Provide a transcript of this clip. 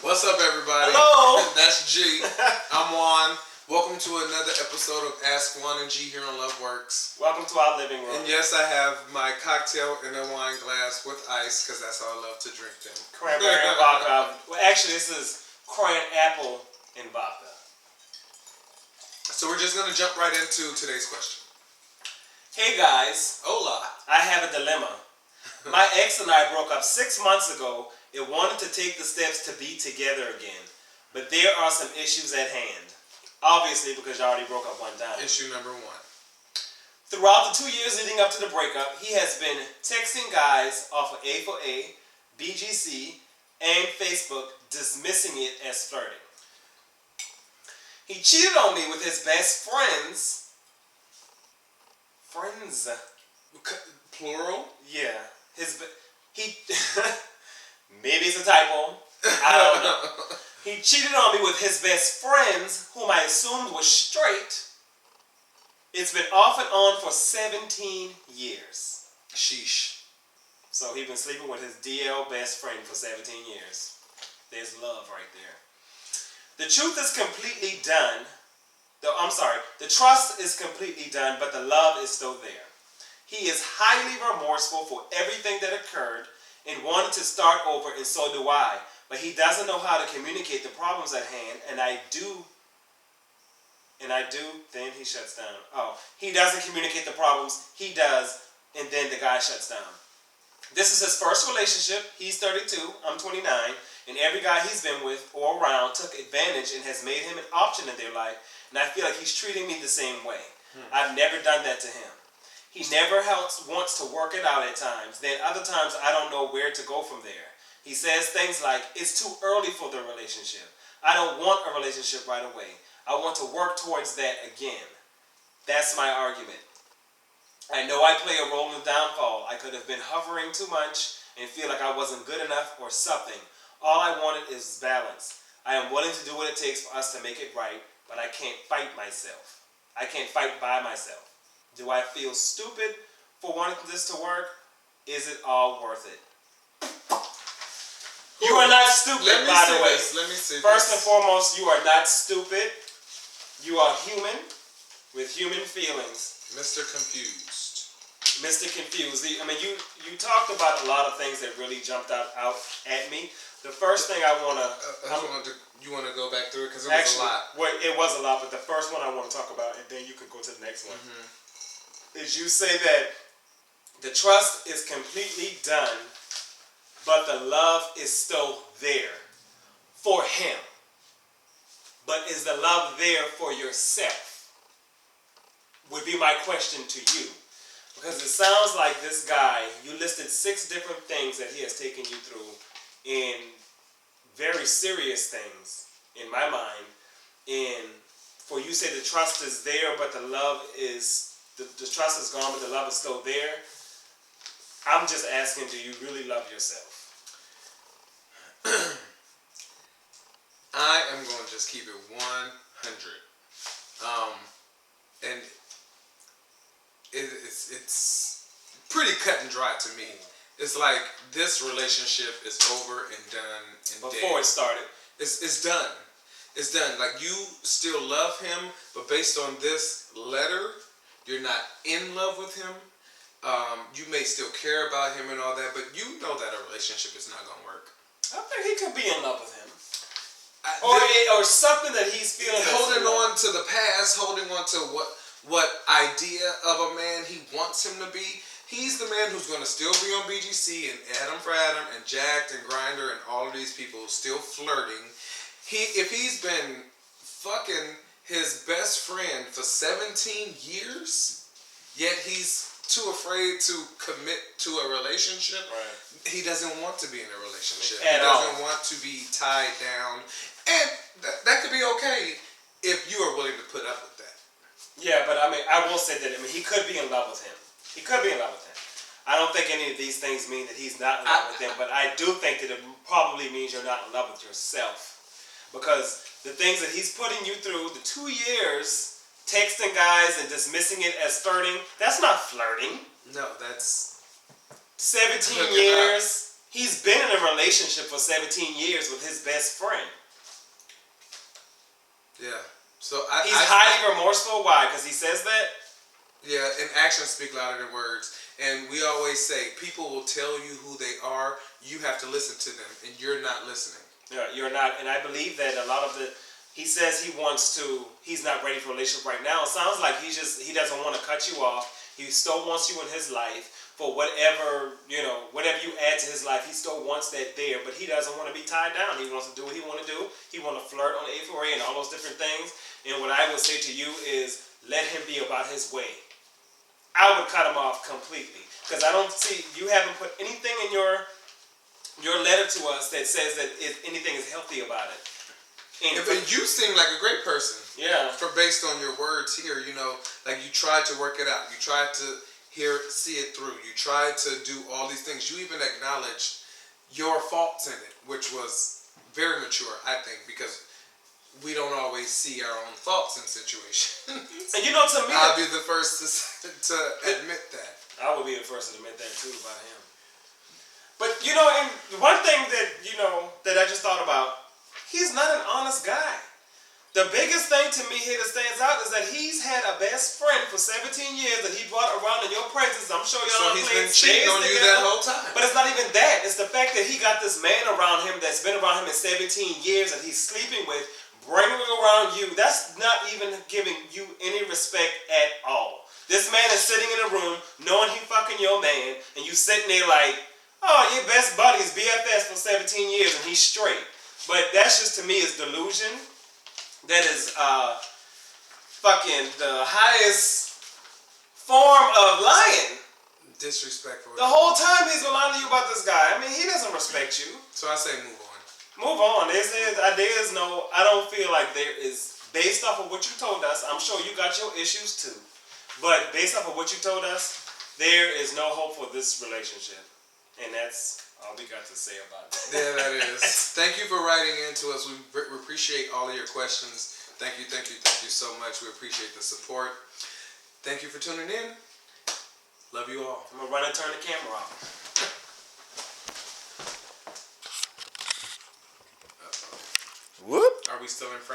What's up, everybody? Hello. That's G. I'm Juan. Welcome to another episode of Ask Juan and G here on Love Works. Welcome to our living room. And yes, I have my cocktail in a wine glass with ice because that's how I love to drink them. Cranberry and vodka. Well, actually, this is cran apple and vodka. So we're just going to jump right into today's question. Hey guys, Hola. I have a dilemma. My ex and I broke up 6 months ago and wanted to take the steps to be together again. But there are some issues at hand. Obviously, because you already broke up one time. Issue number one. Throughout the 2 years leading up to the breakup, he has been texting guys off of A4A, BGC, and Facebook, dismissing it as flirting. He cheated on me with his best friends. Friends. Plural? Yeah. Maybe it's a typo. I don't know. He cheated on me with his best friends, whom I assumed was straight. It's been off and on for 17 years. Sheesh. So he's been sleeping with his DL best friend for 17 years. There's love right there. The truth is completely done. The trust is completely done, but the love is still there. He is highly remorseful for everything that occurred and wanted to start over, and so do I. But he doesn't know how to communicate the problems at hand, and I do, then he shuts down. Oh, he doesn't communicate the problems, he does, and then the guy shuts down. This is his first relationship. He's 32, I'm 29, and every guy he's been with or around took advantage and has made him an option in their life, and I feel like he's treating me the same way. I've never done that to him. He never wants to work it out at times. Then other times I don't know where to go from there. He says things like, it's too early for the relationship. I don't want a relationship right away. I want to work towards that again. That's my argument. I know I play a role in the downfall. I could have been hovering too much and feel like I wasn't good enough or something. All I wanted is balance. I am willing to do what it takes for us to make it right, but I can't fight myself. I can't fight by myself. Do I feel stupid for wanting this to work? Is it all worth it? You are not stupid, by the way. Let me see First and foremost, you are not stupid. You are human with human feelings. Mr. Confused. Mr. Confused. I mean, you talked about a lot of things that really jumped out at me. The first thing I want to... you want to go back through it? Because it was a lot. Well, it was a lot, but the first one I want to talk about, and then you can go to the next one, is you say that the trust is completely done, but the love is still there for him. But is the love there for yourself? Would be my question to you. Because it sounds like this guy, you listed 6 different things that he has taken you through in very serious things, in my mind. And for you say the trust is there, but the love is, the trust is gone, but the love is still there. I'm just asking, do you really love yourself? I am going to just keep it 100. And it's pretty cut and dry to me. It's like this relationship is over and done and Before it started. It's done. It's done. Like, you still love him, but based on this letter, you're not in love with him. You may still care about him and all that, but you know that a relationship is not going to work. I think he could be in love with him. Or something that he's feeling. Holding on to the past, holding on to what idea of a man he wants him to be. He's the man who's going to still be on BGC and Adam for Adam and Jacked and Grindr and all of these people still flirting. If he's been fucking his best friend for 17 years, yet he's too afraid to commit to a relationship. Right. He doesn't want to be in a relationship. He doesn't want to be tied down. And that could be okay if you are willing to put up with that. Yeah, but I mean, I will say that, he could be in love with him. He could be in love with him. I don't think any of these things mean that he's not in love with him, but I do think that it probably means you're not in love with yourself. Because the things that he's putting you through, the 2 years, texting guys and dismissing it as flirting, that's not flirting. No, that's... 17 years, He's been in a relationship for 17 years with his best friend. Yeah. So he's highly remorseful. Why? Because he says that? Yeah, and actions speak louder than words. And we always say, people will tell you who they are. You have to listen to them, and you're not listening. Yeah, you're not. And I believe that a lot of he says he's not ready for a relationship right now. It sounds like he doesn't want to cut you off. He still wants you in his life for whatever you add to his life. He still wants that there, but he doesn't want to be tied down. He wants to do what he want to do. He want to flirt on the A4A and all those different things. And what I would say to you is, let him be about his way. I would cut him off completely, because I don't see, you haven't put anything in your letter to us that says that anything is healthy about it. And you seem like a great person. Yeah. Based on your words here, like you tried to work it out. You tried to see it through. You tried to do all these things. You even acknowledged your faults in it, which was very mature, I think, because we don't always see our own faults in situations. And to me, I'll be the first to admit that. I would be the first to admit that too about him. But and one thing that that I just thought about, he's not an honest guy. The biggest thing to me here that stands out is that he's had a best friend for 17 years that he brought around in your presence. I'm sure y'all So he's been cheating on you that whole time. But it's not even that. It's the fact that he got this man around him that's been around him in 17 years that he's sleeping with, bringing him around you. That's not even giving you any respect at all. This man is sitting in a room knowing he fucking your man, and you sitting there like, oh, your best buddy's BFS for 17 years and he's straight. But that's just, to me, is delusion. That is fucking the highest form of lying. Disrespectful. The whole time he's lying to you about this guy. I mean, he doesn't respect you. So I say move on. Move on. I don't feel like there is, based off of what you told us, I'm sure you got your issues too, but based off of what you told us, there is no hope for this relationship. And that's all we got to say about it. Yeah, that is. Thank you for writing into us. We appreciate all of your questions. Thank you so much. We appreciate the support. Thank you for tuning in. Love you all. I'm going to run and turn the camera off. Whoop. Are we still in frame?